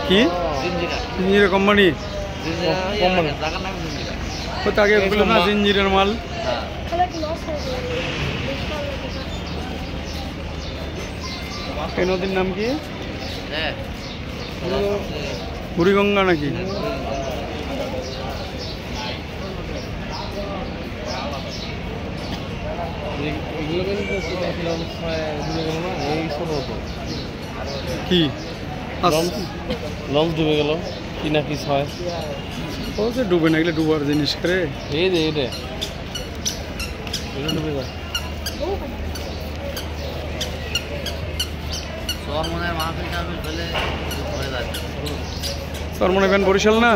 কি জিঞ্জিরা কোম্পানি আগে বললাম না জিঞ্জিরের মাল। এই নদীর নাম কি? বুড়িগঙ্গা নাকি? কি লঞ্চ ডুবে গেল কি না কি হয়? ও যে ডুবে না গেলে ডুবার জিনিস করে এই যে এটা ডুবে যায়। সরমনে ব্যান বরিশাল না?